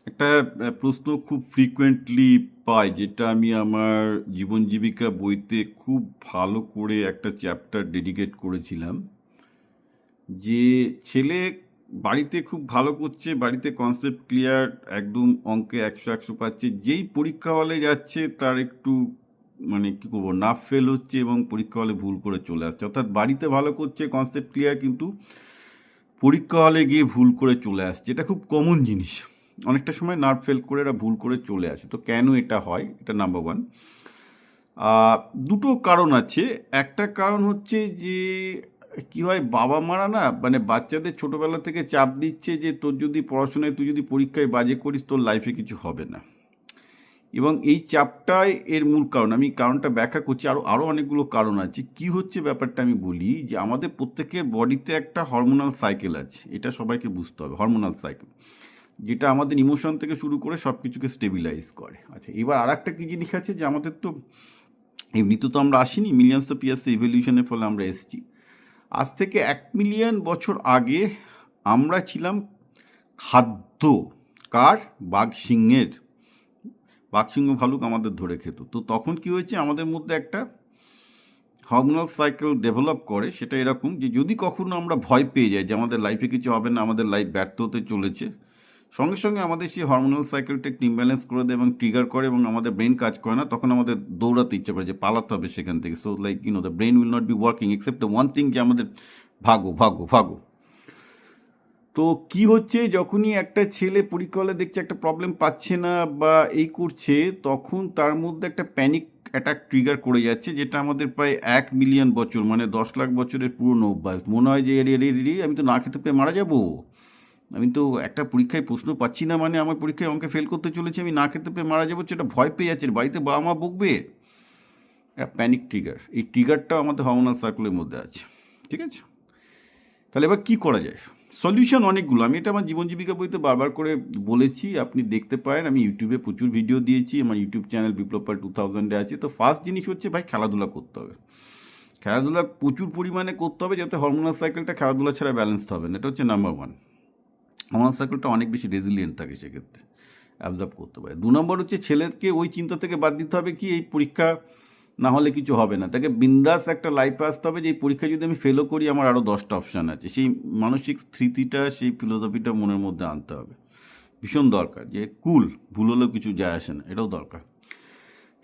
একটা প্রশ্ন খুব ফ্রিকোয়েন্টলি পাই, যেটা আমি আমার জীবন জীবিকা বইতে খুব ভালো করে একটা চ্যাপ্টার ডেডিকেট করেছিলাম। যে ছেলে বাড়িতে খুব ভালো করছে, বাড়িতে কনসেপ্ট ক্লিয়ার, একদম অঙ্কে 100 পাচ্ছে, যেই পরীক্ষা হলে যাচ্ছে তার একটু মানে কী করবো, নার্ভ ফেল হচ্ছে এবং পরীক্ষা হলে ভুল করে চলে আসছে। অর্থাৎ বাড়িতে ভালো করছে, কনসেপ্ট ক্লিয়ার, কিন্তু পরীক্ষা হলে গিয়ে ভুল করে চলে আসছে। এটা খুব কমন জিনিস। অনেকটা সময় নার্ভ ফেল করে এরা ভুল করে চলে আসে। তো কেন এটা হয়? এটা নাম্বার ওয়ান। দুটো কারণ আছে। একটা কারণ হচ্ছে যে কী হয়, বাবা মারা না মানে বাচ্চাদের ছোটোবেলা থেকে চাপ দিচ্ছে যে তোর যদি পড়াশোনায়, তুই যদি পরীক্ষায় বাজে করিস, তোর লাইফে কিছু হবে না। এবং এই চাপটাই এর মূল কারণ। আমি কারণটা ব্যাখ্যা করছি, আরও অনেকগুলো কারণ আছে। কি হচ্ছে ব্যাপারটা আমি বলি, যে আমাদের প্রত্যেকের বডিতে একটা হরমোনাল সাইকেল আছে, এটা সবাইকে বুঝতে হবে। হরমোনাল সাইকেল, যেটা আমাদের ইমোশন থেকে শুরু করে সব কিছুকে স্টেবিলাইজ করে। আচ্ছা, এবার আর একটা কী জিনিস আছে, যে আমাদের তো এমনিতে তো আমরা আসিনি, মিলিয়ন্স অফ ইয়ার্স ইভলিউশনের ফলে আমরা এসেছি। আজ থেকে 1 মিলিয়ন বছর আগে আমরা ছিলাম খাদ্য কার? বাঘ সিংহের। বাঘসিংহ ভালুক আমাদের ধরে খেত। তো তখন কি হয়েছে, আমাদের মধ্যে একটা হরমোনাল সাইকেল ডেভেলপ করে। সেটা এরকম যে যদি কখনো আমরা ভয় পেয়ে যাই যে আমাদের লাইফে কিছু হবে না, আমাদের লাইফ ব্যর্থ হতে চলেছে, সঙ্গে সঙ্গে আমাদের সেই হরমোনাল সাইকেলটা একটু ইমব্যালেন্স করে দেয় এবং ট্রিগার করে, এবং আমাদের ব্রেন কাজ করে না। তখন আমাদের দৌড়াতে ইচ্ছে করে, যে পালাতে হবে সেখান থেকে। So like the brain will not be working except the one thing, যে আমাদের ভাগো ভাগো ভাগো। তো কি হচ্ছে, যখনই একটা ছেলে পরীক্ষা হলে দেখছে একটা প্রবলেম পাচ্ছে না বা এই করছে, তখন তার মধ্যে একটা প্যানিক অ্যাটাক ট্রিগার করে যাচ্ছে, যেটা আমাদের প্রায় 1 মিলিয়ন বছর মানে 10 লাখ বছরের পুরনো অভ্যাস। মনে হয় যে এরে এরে এরে আমি তো না খেতে পেয়ে মারা যাব, আমি তো একটা পরীক্ষায় প্রশ্ন পাচ্ছি না, মানে আমার পরীক্ষায় অঙ্কে ফেল করতে চলেছি, আমি না খেতে পেয়ে মারা যাবো, সেটা ভয় পেয়ে যাচ্ছে, বাড়িতে বাবা মা বকবে। একটা প্যানিক ট্রিগার, এই ট্রিগারটাও আমাদের হরমোনাল সার্কেলের মধ্যে আছে। ঠিক আছে, তাহলে এবার কী করা যায়? সলিউশন অনেকগুলো। আমি এটা আমার জীবন জীবিকা বইতে বারবার করে বলেছি, আপনি দেখতে পারেন। আমি ইউটিউবে প্রচুর ভিডিও দিয়েছি, আমার ইউটিউব চ্যানেল বিপ্লব পাল 2000-এ আছে। তো ফার্স্ট জিনিস হচ্ছে, ভাই খেলাধুলা করতে হবে। খেলাধুলা প্রচুর পরিমাণে করতে হবে, যাতে হরমোনাল সাইকেলটা খেলাধুলা ছাড়া ব্যালেন্সড হবে না। এটা হচ্ছে নাম্বার ওয়ান। হরমোনাল সাইকেলটা অনেক বেশি রেজিলিয়েন্ট থাকে, সেক্ষেত্রে অ্যাবজর্ব করতে পারে। 2 নম্বর হচ্ছে, ছেলেকে ওই চিন্তা থেকে বাদ দিতে হবে কি এই পরীক্ষা না হলে কিছু হবে না। তাকে বিন্দাস একটা লাইফে আসতে হবে, যে এই পরীক্ষা যদি আমি ফেলও করি, আমার আরও 10টা অপশান আছে। সেই মানসিক স্থিতিটা, সেই ফিলোসফিটা মনের মধ্যে আনতে হবে। ভীষণ দরকার, যে কুল, ভুল হলেও কিছু যায় আসে না, এটাও দরকার।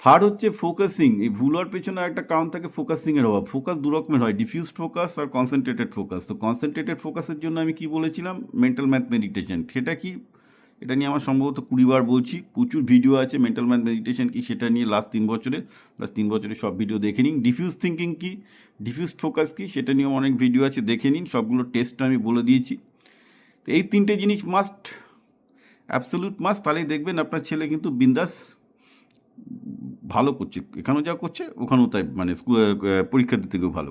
থার্ড হচ্ছে ফোকাসিং। এই ভুল হওয়ার পেছনে একটা কারণ থাকে ফোকাসিংয়ের অভাব। ফোকাস দু রকমের হয়, ডিফিউজড ফোকাস আর কনসেন্ট্রেটেড ফোকাস। তো কনসেন্ট্রেটেড ফোকাসের জন্য আমি কি বলেছিলাম, মেন্টাল ম্যাথ মেডিটেশন। সেটা কি, এটা নিয়ে আমার সম্ভবত 20 বার বলছি, প্রচুর ভিডিও আছে। মেন্টাল ম্যাথ মেডিটেশন কি, সেটা নিয়ে লাস্ট 3 বছরে সব ভিডিও দেখে নিন। ডিফিউজ থিঙ্কিং কি, ডিফিউজড ফোকাস কি, সেটা নিয়েও অনেক ভিডিও আছে, দেখে নিন। সবগুলো টেস্ট আমি বলে দিয়েছি। তো এই 3টে জিনিস মাস্ট, অ্যাবসলিউট মাস্ট। তাহলেই দেখবেন আপনার ছেলে কিন্তু বিন্দাস ভালো করছে, এখানেও যা করছে ওখানেও তাই, মানে পরীক্ষা দিতে গিয়েও ভালো।